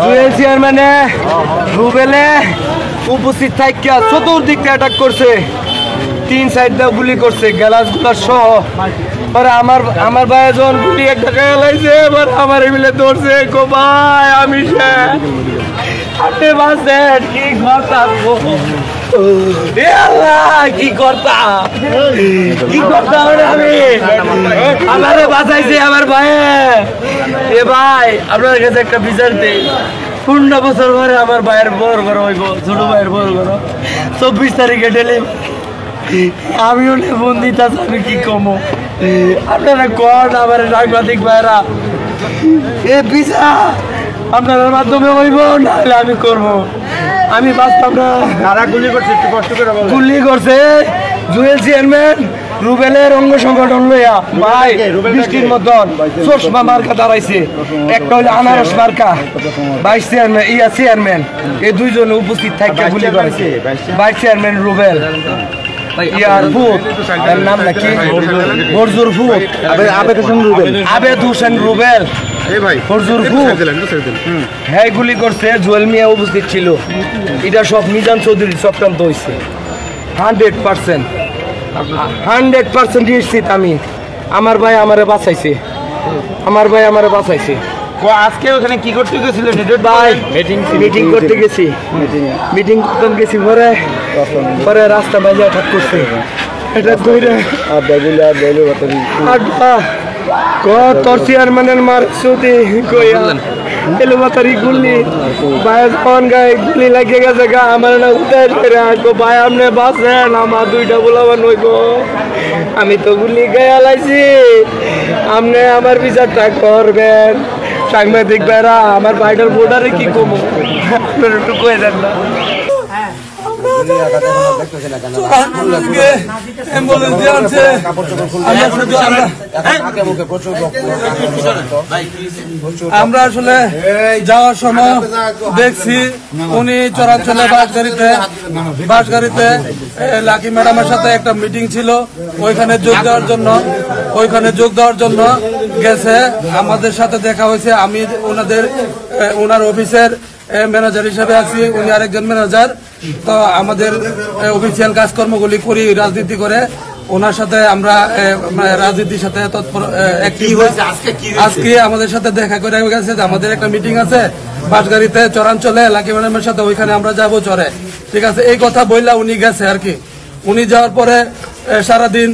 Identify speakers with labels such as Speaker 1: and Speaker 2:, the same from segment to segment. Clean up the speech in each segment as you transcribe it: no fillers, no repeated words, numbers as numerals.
Speaker 1: জুয়েল চেয়ারম্যানে রুবেলে উপস্থিত থাকিয়া চতুর্দিক থেকে অ্যাটাক করছে, 3 সাইড দিয়ে গুলি করছে, গ্যালাস গুলার সহ। পরে আমার ভাই যখন গুলি একটা খেলাইছে, এবার আমার মিলে ধরছে, গো ভাই আমি আপনি বাঁচেন, কি করতাম কি করতাম আমি, আমারে বাঁচাইছে আমার ভাই। এ ভাই আপনার কাছে একটা বিচার দেই, 15 বছর পরে আমার ভাইয়ের বড় বড় হইব, ছোট ভাইয়ের বড় বড় 24 তারিখে ডেলিভারি। আমি ওনে ফোন দিতাম, আমি কি কমো আপনারা কন আমার সাংবাদিক ভাইরা, এ বিচার আপনাদের মাধ্যমে হইব, নাহলে আমি করবো, আমি বাঁচতাম না।
Speaker 2: কারা গুলি করছে একটু কষ্ট করে বলো।
Speaker 1: গুলি করছে জুয়েল চেয়ারম্যান রুবেলের অঙ্গ সংগঠন লইয়া ভাই, বৃষ্টির মতন চশমা মার্কা দাঁড়াইছে, একটা হলো আনারস মার্কা, ভাইস চেয়ারম্যান চেয়ারম্যান এই দুইজন উপস্থিত থাকে গুলি করেছে। ভাইস চেয়ারম্যান রুবেল ইয়ার ভূত, এর নাম নাকি বরজুর ভূত, আবেদ হোসেন রুবেল হ্যাঁ গুলি করছে। জুয়েল মিয়া উপস্থিত ছিল, এটা সব মিজান চৌধুরী চক্রান্ত হয়েছে 100% নিশ্চিত। আমি আমার ভাই আমারে বাঁচাইছে, আমার ভাই আমারে বাঁচাইছে।
Speaker 2: আজকে ওখানে কি করতে গেছিল?
Speaker 1: ভাই মিটিং করতে গেছি, মিটিং করতে গেছি, পরে রাস্তা বাইরে অ্যাটাক করছে, অ্যাটাক করে তোর চেয়ারম্যানের মার সুতি কইয়া এলো মাতারি গুলি ভাই, ফোন গায়ে গুলি লাগিয়ে গেছে গা, আমার না উঠাই করে আসবো ভাই, আপনি বাঁচেন, আমার 2টা বলাবান হইব, আমি তো গুলি গায়ে আলাইছি, আপনি আমার বিচারটা করবেন। সাংবাদিক ভাইরা আমার ভাইটার বোর্ডারে কি কমো আপনার একটু কয়ে দেন না।
Speaker 3: আমরা আসলে যাওয়ার সময় দেখছি উনি চরাঞ্চলে বাস গাড়িতে লাকি ম্যাডামের সাথে একটা মিটিং ছিল, ওইখানে যোগ দেওয়ার জন্য গেছে। আমাদের সাথে দেখা হয়েছে, আমি ওনার অফিসের ম্যানেজার হিসেবে আছি, উনি আরেকজন ম্যানেজার। তো আমাদের অফিসিয়াল কাজকর্মগুলি করি, রাজনীতি করে ওনার সাথে আমরা রাজনীতির সাথে তৎপর আজকে আমাদের সাথে দেখা করে গেছে যে আমাদের একটা মিটিং আছে বাসগাড়িতে চরাঞ্চলে লাকি ম্যাডামের সাথে, ওইখানে আমরা যাবো চরে, ঠিক আছে, এই কথা বললা উনি গেছে আর কি। উনি যাওয়ার পরে সারাদিন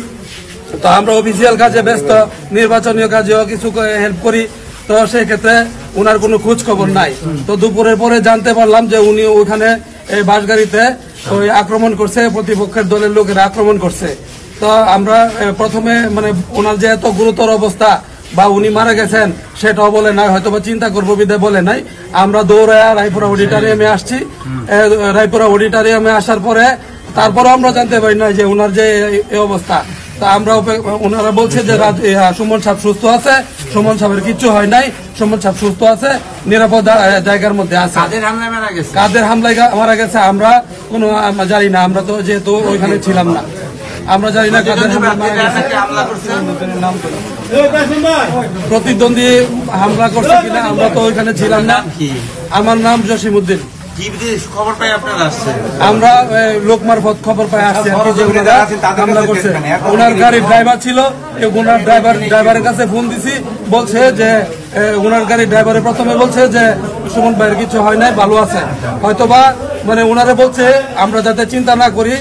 Speaker 3: তো আমরা অফিসিয়াল কাজে ব্যস্ত, নির্বাচনীয় কাজেও কিছু হেল্প করি, তো সেই ক্ষেত্রে উনার কোনো খোঁজ খবর নাই। তো দুপুরের পরে জানতে পারলাম যে উনি ওইখানে এই বাসগাড়িতে ওই আক্রমণ করছে, প্রতিপক্ষের দলের লোকেরা আক্রমণ করছে। তো আমরা প্রথমে মানে ওনার যে এত গুরুতর অবস্থা বা উনি মারা গেছেন সেটাও বলে নাই, হয়তো বা চিন্তা করবো বিদায় বলে নাই। আমরা দৌড়ায় রায়পুরা অডিটোরিয়ামে আসছি, রায়পুরা অডিটোরিয়ামে আসার পরে তারপরও আমরা জানতে পারি না যে ওনার যে এই অবস্থা। তা আমরা ওনারা বলছে যে সুমন সাহেব সুস্থ আছে, সুমন সাহেবের কিচ্ছু হয় নাই, সুমন সাহেব সুস্থ আছে, নিরাপদ জায়গার মধ্যে আছে। কাদের হামলায় মারা গেছে আমরা কোনো জানি না, আমরা তো যেহেতু ওইখানে ছিলাম না, আমরা জানি না কাদের প্রতিদ্বন্দ্বী হামলা করছে কিনা, আমরা তো ওইখানে ছিলাম না। আমার নাম জসিমউদ্দিন। আমরা লোক মারফত খবর পাই আসছি হামলা করছে। ওনার গাড়ির ড্রাইভার ছিল, ওনার ড্রাইভারের কাছে ফোন দিছি, বলছে যে ওনার গাড়ির ড্রাইভারে প্রথমে বলছে যে সুমন ভাইয়ের কিছু হয় নাই, ভালো আছে। হয়তোবা মানে ওনারে বলছে আমরা যাতে চিন্তা না করি,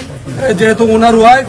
Speaker 3: যেহেতু ওনার ওয়াইফ